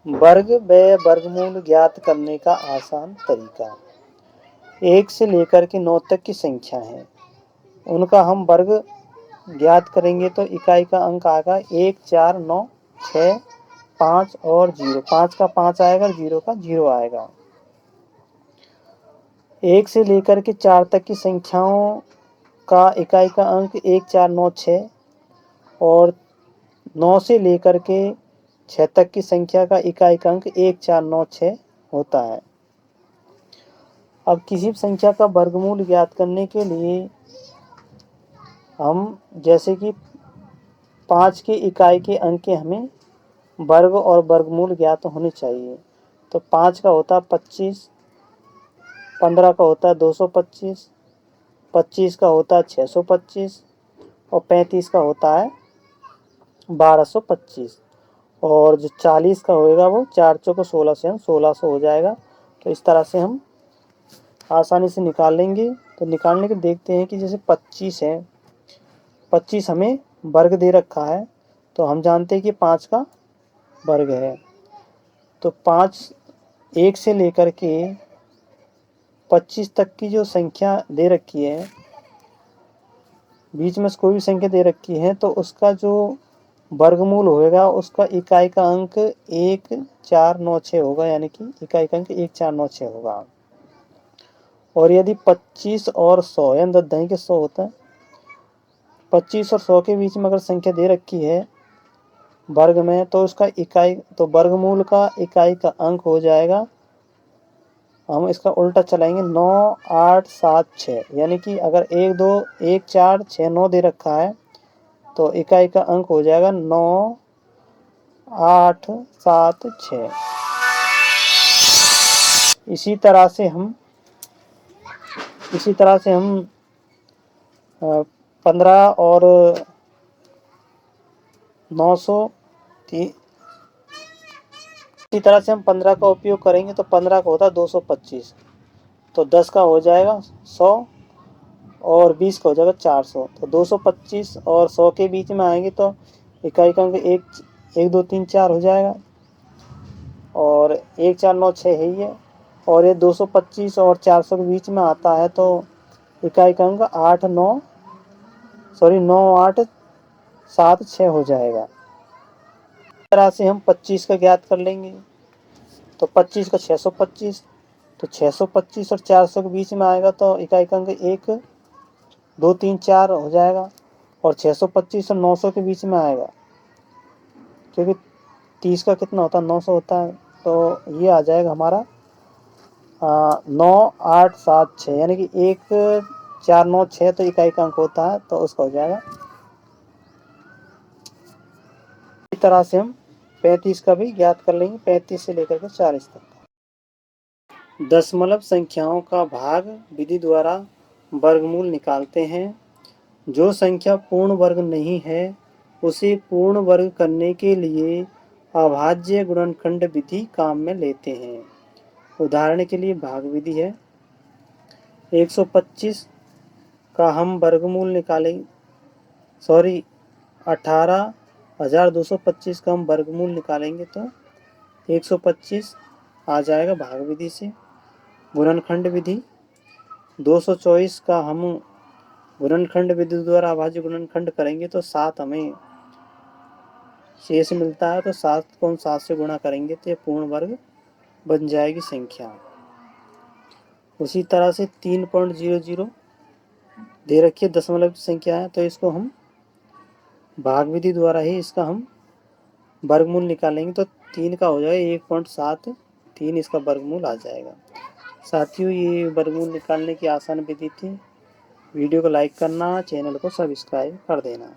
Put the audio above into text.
वर्ग व वर्गमूल ज्ञात करने का आसान तरीका। 1 से लेकर के 9 तक की संख्या है, उनका हम वर्ग ज्ञात करेंगे तो इकाई का अंक आएगा 1, 4, 9, 6, 5 और 0। 5 का 5 आएगा, 0 का 0 आएगा। 1 से लेकर के 4 तक की संख्याओं का इकाई का अंक 1, 4, 9, 6 और 9 से लेकर के 6 तक की संख्या का इकाई का अंक 1, 4, 9, 6 होता है। अब किसी संख्या का वर्गमूल ज्ञात करने के लिए हम जैसे कि 5 की इकाई के अंक के हमें वर्ग और वर्गमूल ज्ञात होने चाहिए। तो 5 का होता है 25, 15 का होता है 225, 25 का होता है 625 और 35 का होता है 1225 और जो 40 का होएगा वो 4 चौको 16 से हम 1600 हो जाएगा। तो इस तरह से हम आसानी से निकाल लेंगे। तो निकालने के देखते हैं कि जैसे 25 है, 25 हमें वर्ग दे रखा है तो हम जानते हैं कि 5 का वर्ग है। तो 5 1 से लेकर के 25 तक की जो संख्या दे रखी है, बीच में कोई भी संख्या दे रखी है तो उसका जो वर्गमूल होएगा उसका इकाई का अंक 1, 4, 9, 6 होगा, यानी कि इकाई का अंक 1, 4, 9, 6 होगा। और यदि 25 और 100 यानी 10 के 100 होता है, 25 और 100 के बीच में अगर संख्या दे रखी है वर्ग में तो उसका इकाई तो वर्गमूल का इकाई का अंक हो जाएगा, हम इसका उल्टा चलाएंगे 9, 8, 7, 6, यानी कि अगर 1, 2, 1, 4, 6, 9 दे रखा है तो इकाई का अंक हो जाएगा 9, 8, 7, 6। इसी तरह से हम 15 और 900 इसी तरह से हम 15 का उपयोग करेंगे तो 15 का होता है 225, तो 10 का हो जाएगा 100 और 20 का हो जाएगा 400। तो 225 और 100 के बीच में आएंगे तो इकाई का अंक 1, 2, 3, 4 हो जाएगा और 1, 4, 9, 6 है ही है। और ये 225 और 400 के बीच में आता है तो इकाई का अंक 9, 8, 7, 6 हो जाएगा। इस तरह से हम 25 का ज्ञात कर लेंगे तो 25 का 625, तो 625 और 400 के बीच में आएगा तो इकाई का अंक 1, 2, 3, 4 हो जाएगा और 625 और 900 के बीच में आएगा क्योंकि 30 का कितना होता है 900 होता है, तो ये आ जाएगा हमारा 9, 8, 7, 6, यानी कि 1, 4, 9, 6 तो इकाई का अंक होता है तो उसका हो जाएगा। इस तरह से हम 35 का भी ज्ञात कर लेंगे, 35 से लेकर के 40 तक। दशमलव संख्याओं का भाग विधि द्वारा वर्गमूल निकालते हैं। जो संख्या पूर्ण वर्ग नहीं है उसे पूर्ण वर्ग करने के लिए अभाज्य गुणनखंड विधि काम में लेते हैं। उदाहरण के लिए भाग विधि है, 125 का हम वर्गमूल निकालेंगे, 18,225 का हम वर्गमूल निकालेंगे तो 125 आ जाएगा भाग विधि से। गुणनखंड विधि 224 का हम गुणनखंड विधि द्वारा अभाज्य गुणनखंड करेंगे तो 7 हमें शेष मिलता है, तो 7 को हम 7 से गुणा करेंगे तो ये पूर्ण वर्ग बन जाएगी संख्या। उसी तरह से 3.00 दे रखी है दशमलव की संख्या है तो इसको हम भाग विधि द्वारा ही इसका हम वर्गमूल निकालेंगे तो 3 का हो जाएगा 1.73, इसका वर्गमूल आ जाएगा। साथियों, ये वर्गमूल निकालने की आसान विधि थी। वीडियो को लाइक करना, चैनल को सब्सक्राइब कर देना।